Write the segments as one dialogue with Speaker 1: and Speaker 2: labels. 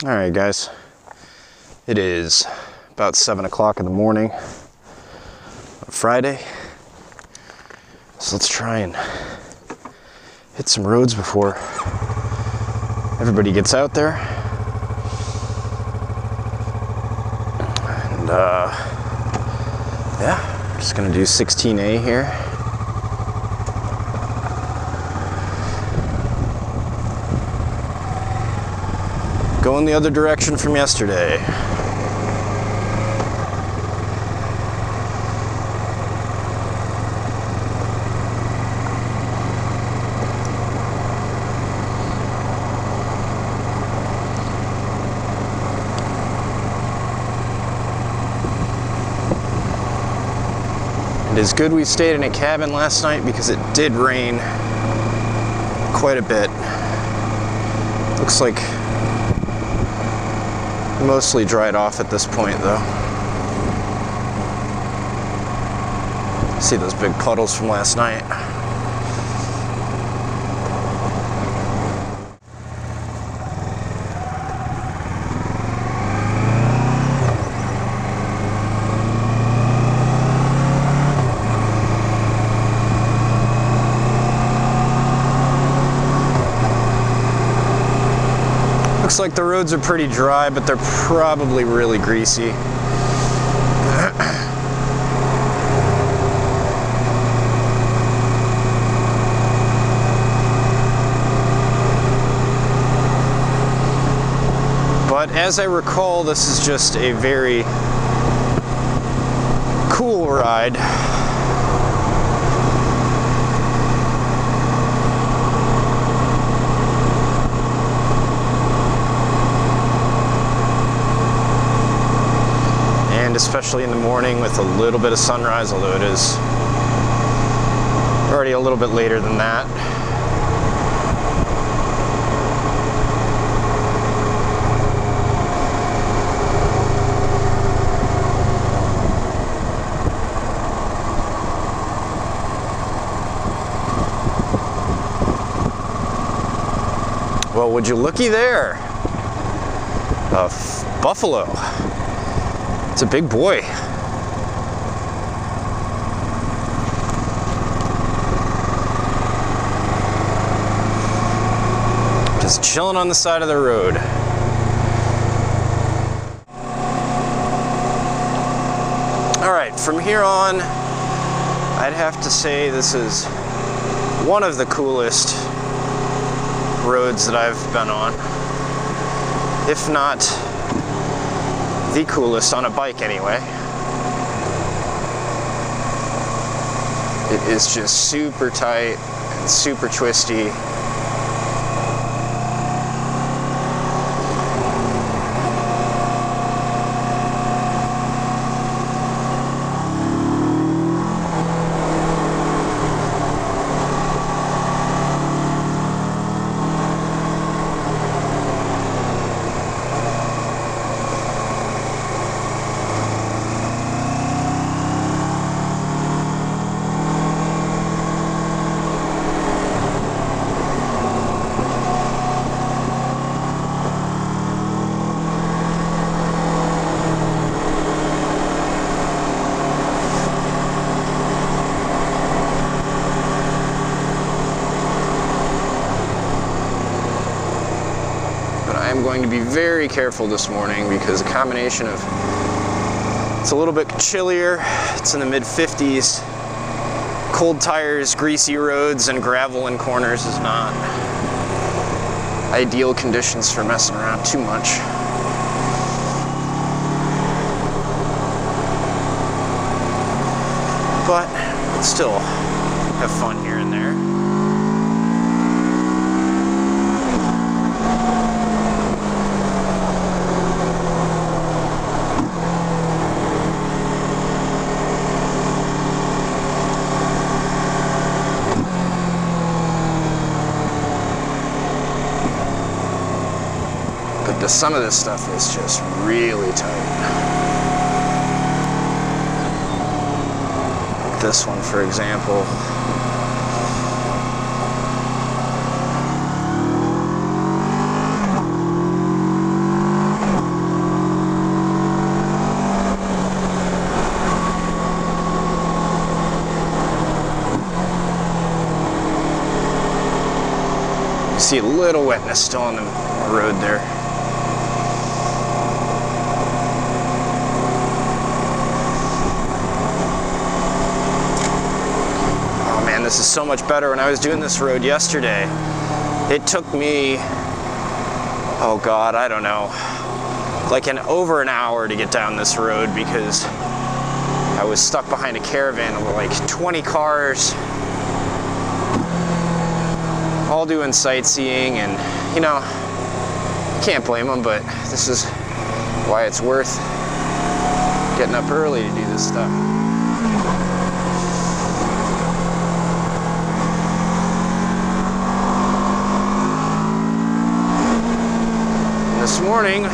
Speaker 1: All right, guys, it is about 7 o'clock in the morning on Friday, so let's try and hit some roads before everybody gets out there. And yeah, just gonna do 16A here. Going the other direction from yesterday. It is good we stayed in a cabin last night because it did rain quite a bit. Looks like mostly dried off at this point, though. See those big puddles from last night. Looks like the roads are pretty dry, but they're probably really greasy. But as I recall, this is just a very cool ride. Especially in the morning with a little bit of sunrise, although it is already a little bit later than that. Well, would you looky there? A buffalo. It's a big boy. Just chilling on the side of the road. All right, from here on, I'd have to say this is one of the coolest roads that I've been on, if not the coolest on a bike anyway. It is just super tight and super twisty. I'm going to be very careful this morning because a combination of it's a little bit chillier, it's in the mid-50s, cold tires, greasy roads, and gravel in corners is not ideal conditions for messing around too much. But still have fun here and there. Some of this stuff is just really tight. This one, for example. See a little wetness still on the road there. Oh man, this is so much better. When I was doing this road yesterday, it took me, oh God, I don't know, like over an hour to get down this road because I was stuck behind a caravan of like 20 cars, all doing sightseeing, and you know, can't blame them, but this is why it's worth getting up early to do this stuff. And this morning,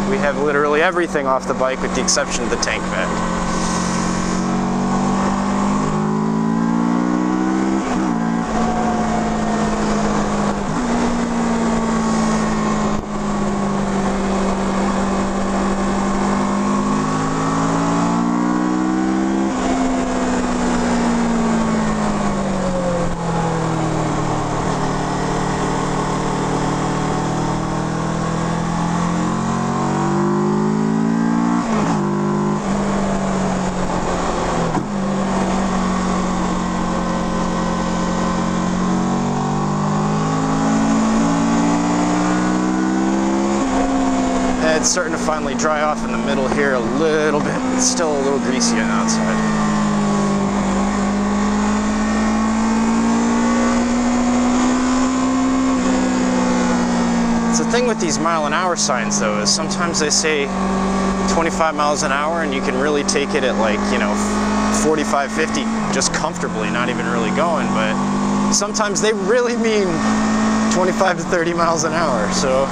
Speaker 1: we have literally everything off the bike with the exception of the tank bag. It's starting to finally dry off in the middle here a little bit. It's still a little greasy on the outside. It's the thing with these mile-an-hour signs though, is sometimes they say 25 miles an hour and you can really take it at like, you know, 45, 50 just comfortably, not even really going, but sometimes they really mean 25 to 30 miles an hour, so.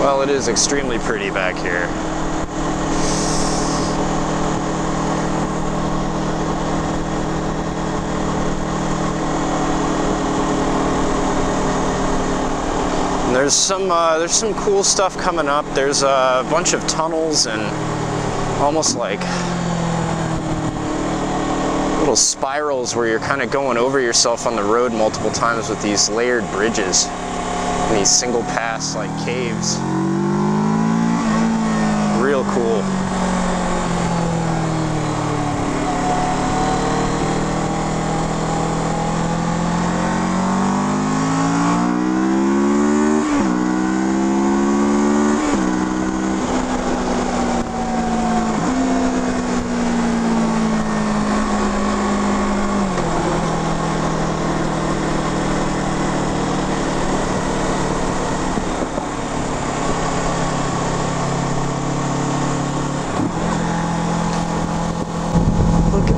Speaker 1: Well, it is extremely pretty back here. And there's some cool stuff coming up. There's a bunch of tunnels and almost like little spirals where you're kind of going over yourself on the road multiple times with these layered bridges and these single pass like caves. Real cool.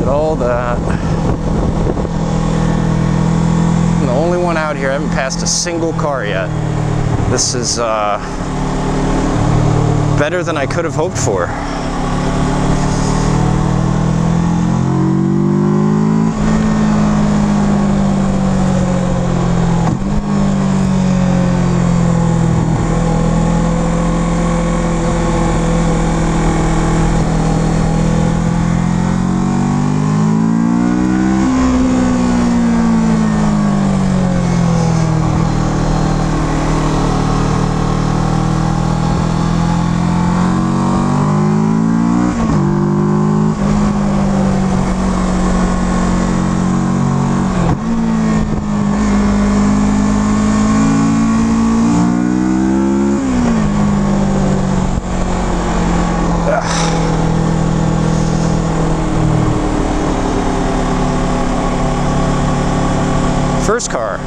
Speaker 1: All that. I'm the only one out here. I haven't passed a single car yet. This is better than I could have hoped for. first car.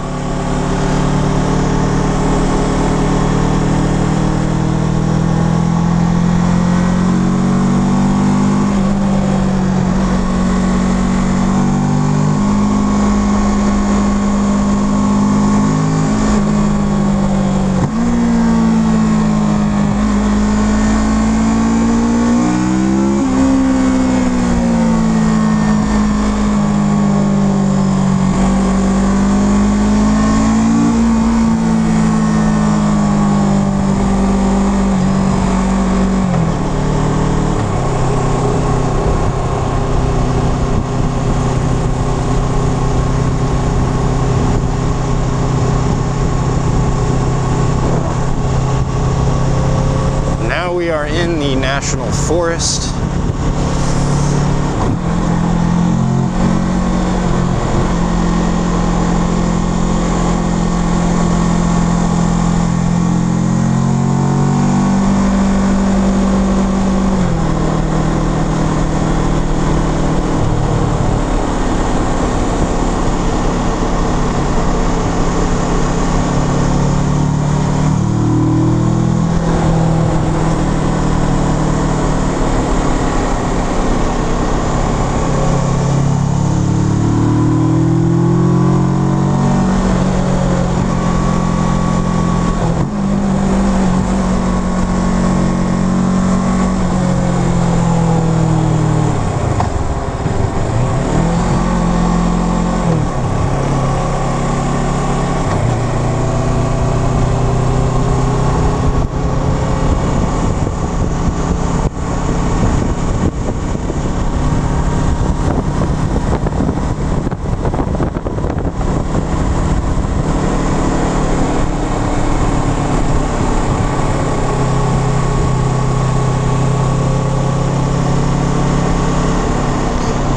Speaker 1: We are in the National Forest.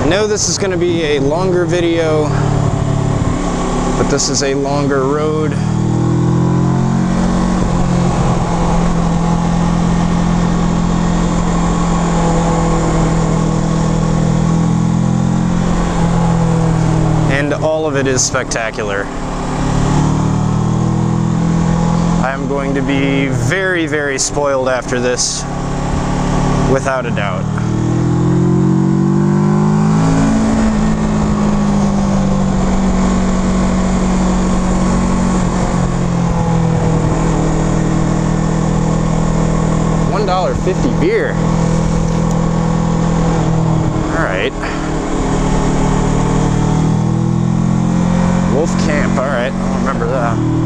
Speaker 1: I know this is going to be a longer video, but this is a longer road. And all of it is spectacular. I'm going to be very, very spoiled after this, without a doubt. $1.50 beer. All right. Wolf Camp. All right, I'll remember that.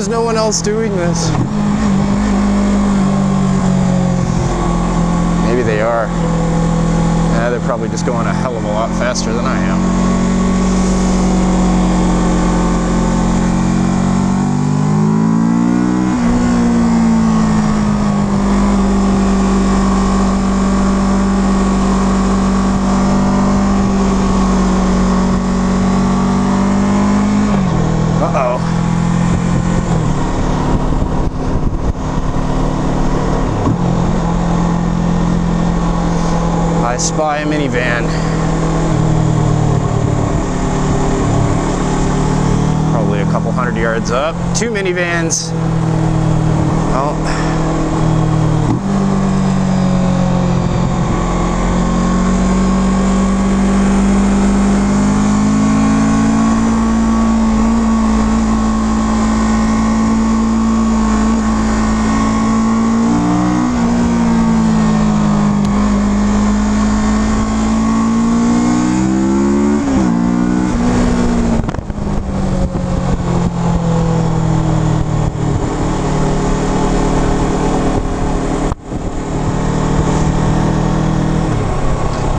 Speaker 1: No one else doing this. Maybe they are. Yeah, they're probably just going a hell of a lot faster than I am. I spy a minivan. Probably a couple 100 yards up. Two minivans. Oh.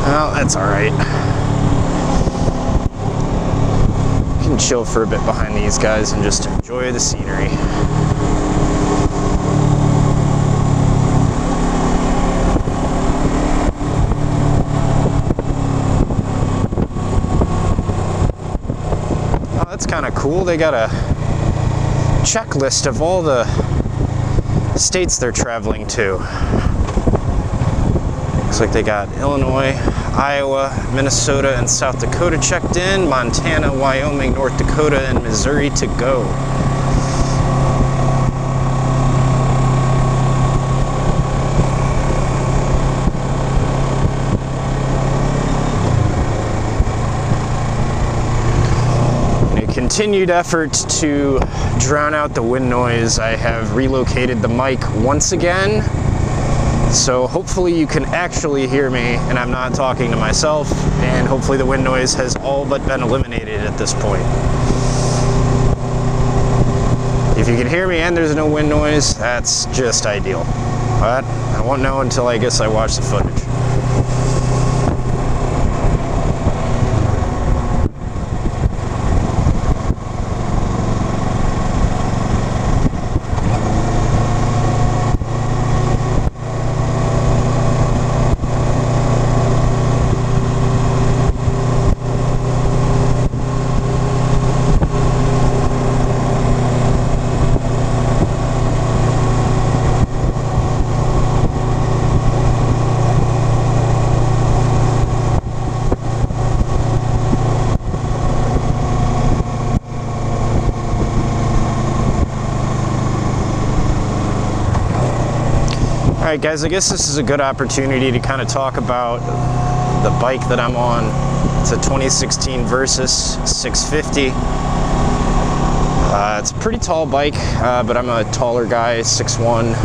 Speaker 1: Well, that's all right. You can chill for a bit behind these guys and just enjoy the scenery. Oh, that's kind of cool. They got a checklist of all the states they're traveling to. Looks like they got Illinois, Iowa, Minnesota, and South Dakota checked in, Montana, Wyoming, North Dakota, and Missouri to go. In a continued effort to drown out the wind noise, I have relocated the mic once again. So hopefully you can actually hear me and I'm not talking to myself, and hopefully the wind noise has all but been eliminated at this point. If you can hear me and there's no wind noise, that's just ideal. But I won't know until I guess I watch the footage. Alright guys, I guess this is a good opportunity to kind of talk about the bike that I'm on. It's a 2016 Versys 650. It's a pretty tall bike, but I'm a taller guy, 6'1".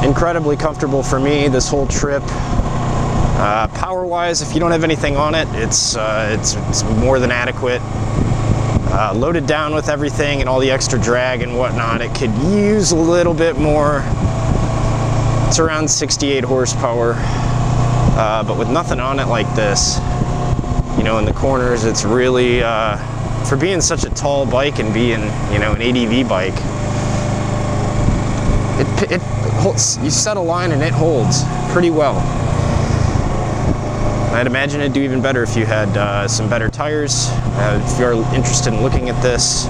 Speaker 1: Incredibly comfortable for me this whole trip. Power-wise, if you don't have anything on it, it's more than adequate. Loaded down with everything and all the extra drag and whatnot, it could use a little bit more. It's around 68 horsepower, but with nothing on it like this, you know, in the corners, it's really, for being such a tall bike and being, you know, an ADV bike, it holds. You set a line and it holds pretty well. I'd imagine it'd do even better if you had some better tires. If you're interested in looking at this,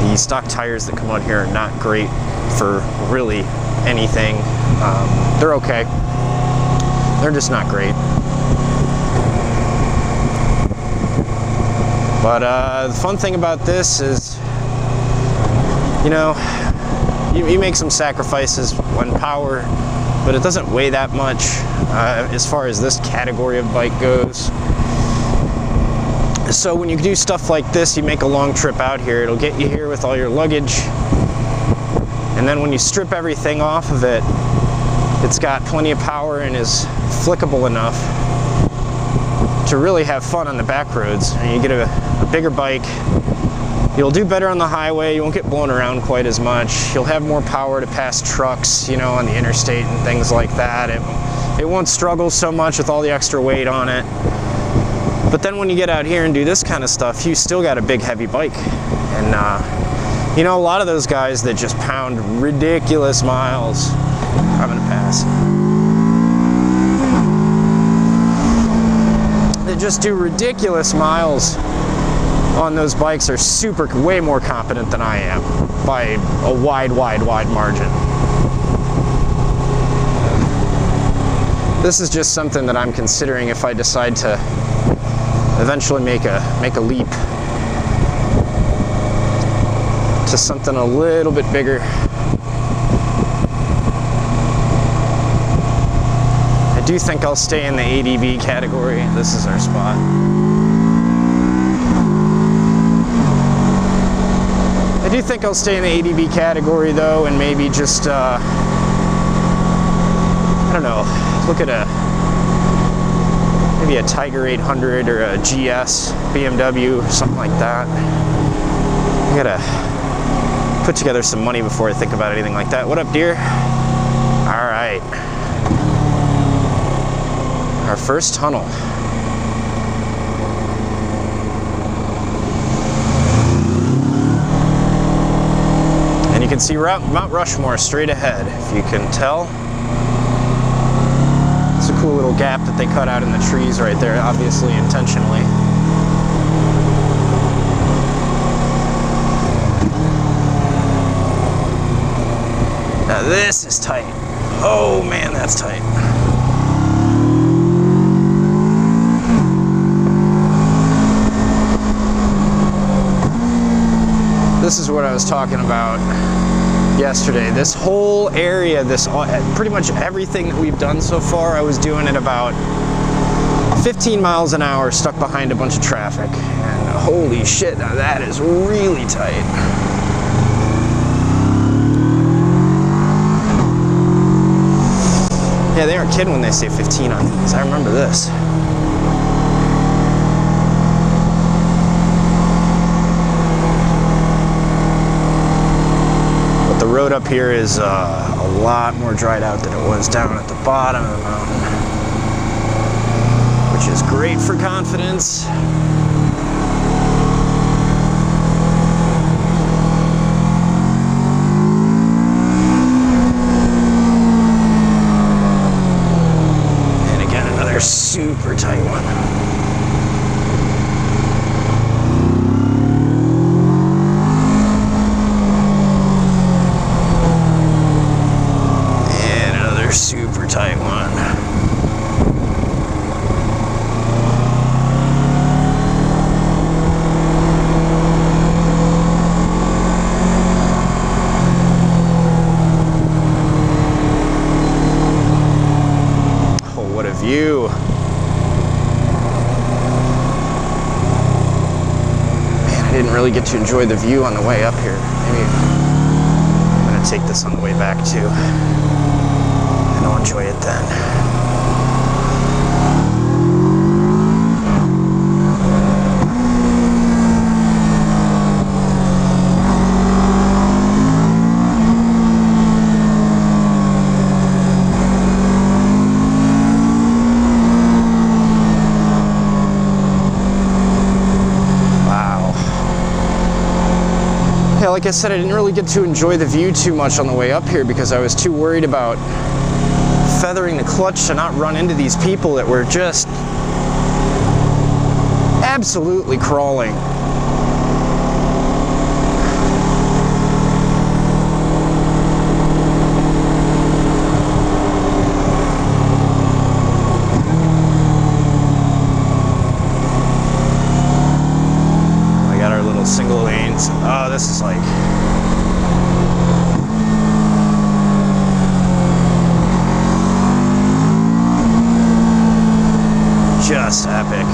Speaker 1: the stock tires that come on here are not great for really anything. They're okay. They're just not great. But the fun thing about this is, you know, you make some sacrifices when power, but it doesn't weigh that much as far as this category of bike goes. So when you do stuff like this, you make a long trip out here, it'll get you here with all your luggage, and then when you strip everything off of it, it's got plenty of power and is flickable enough to really have fun on the back roads. And you get a bigger bike, you'll do better on the highway, you won't get blown around quite as much, you'll have more power to pass trucks, you know, on the interstate and things like that. It won't struggle so much with all the extra weight on it. But then when you get out here and do this kind of stuff, you still got a big heavy bike. And you know, a lot of those guys that just pound ridiculous miles, I'm gonna pass, that just do ridiculous miles on those bikes are way more competent than I am by a wide margin. This is just something that I'm considering if I decide to eventually make a leap to something a little bit bigger. I do think I'll stay in the ADV category. This is our spot. I do think I'll stay in the ADV category though, and maybe just, I don't know, look at maybe a Tiger 800 or a GS BMW or something like that. I gotta put together some money before I think about anything like that. What up, dear? All right. Our first tunnel. can see Mount Rushmore straight ahead, if you can tell. It's a cool little gap that they cut out in the trees right there, obviously intentionally. Now this is tight. Oh man, that's tight. This is what I was talking about yesterday. This whole area, pretty much everything that we've done so far, I was doing at about 15 miles an hour stuck behind a bunch of traffic. And holy shit, now that is really tight. Yeah, they aren't kidding when they say 15 on these. I remember this. But the road up here is a lot more dried out than it was down at the bottom of the mountain, which is great for confidence. Super tight one. And another super tight one. Oh, what a view. I didn't really get to enjoy the view on the way up here. Maybe I'm gonna take this on the way back too, and I'll enjoy it then. Yeah, like I said, I didn't really get to enjoy the view too much on the way up here because I was too worried about feathering the clutch to not run into these people that were just absolutely crawling. Single lanes. Oh, this is like just epic.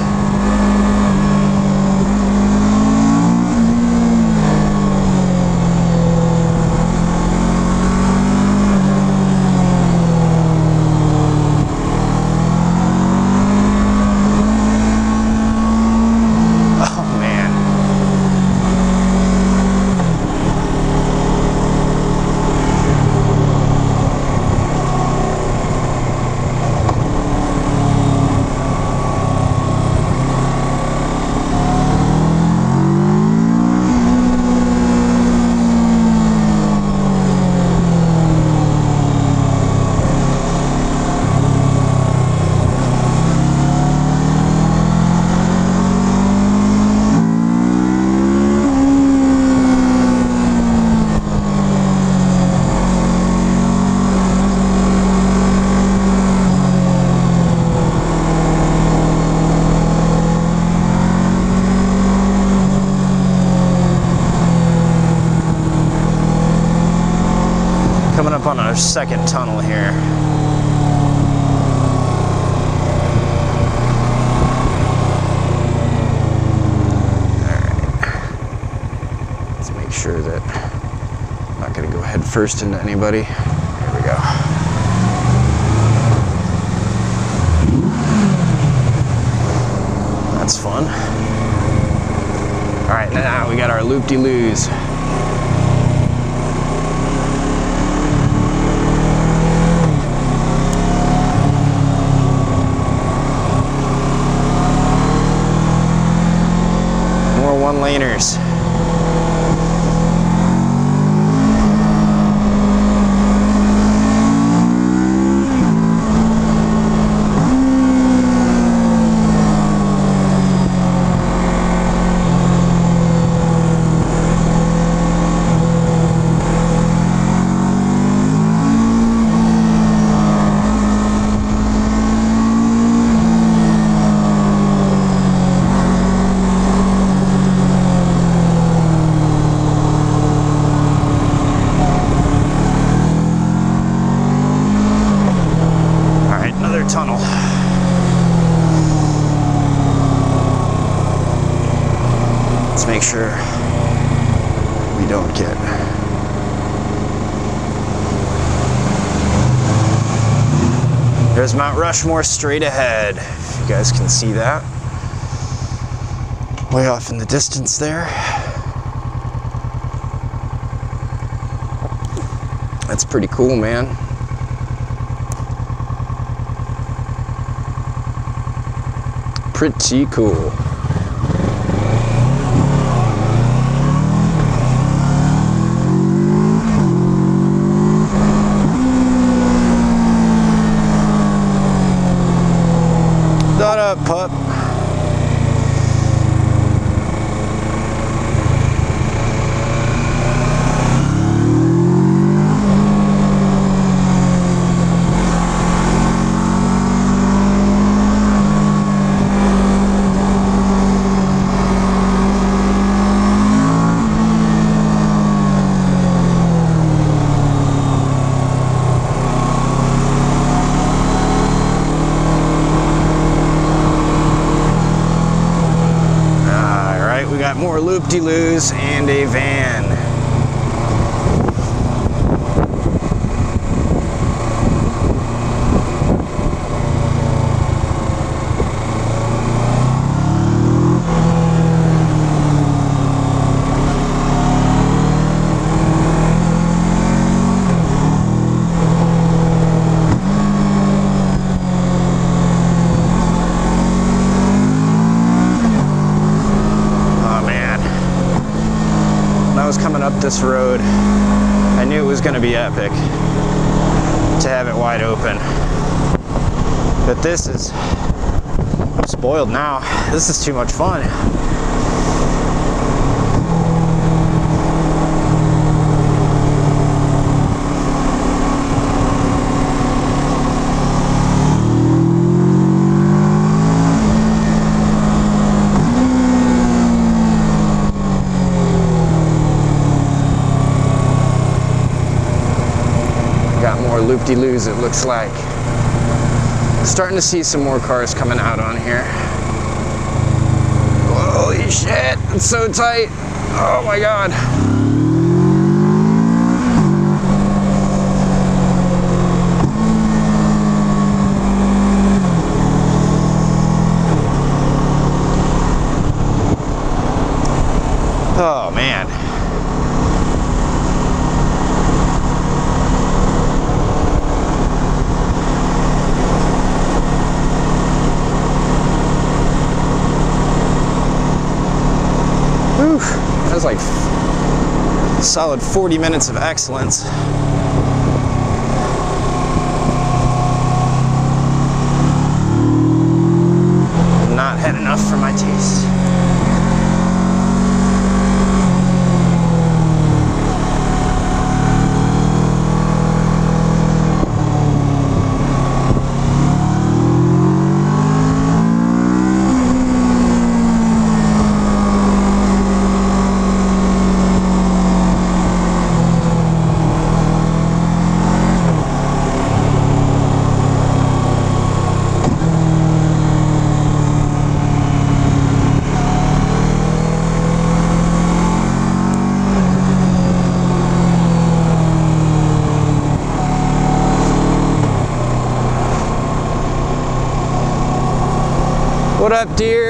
Speaker 1: Coming up on our second tunnel here. Alright. Let's make sure that I'm not going to go head first into anybody. Here we go. That's fun. Alright, now we got our loop-de-loos. One-laners. Let's make sure we don't get. There's Mount Rushmore straight ahead. If you guys can see that. Way off in the distance there. That's pretty cool, man. Pretty cool. Shut up, pup. More loop-de-loos and a van. Up this road, I knew it was going to be epic to have it wide open, but this is, I'm spoiled now. This is too much fun. Loop-de-loos, it looks like. Starting to see some more cars coming out on here. Holy shit, it's so tight. Oh my god. Oh man. That was like a solid 40 minutes of excellence. Not had enough for my taste. What up, dear?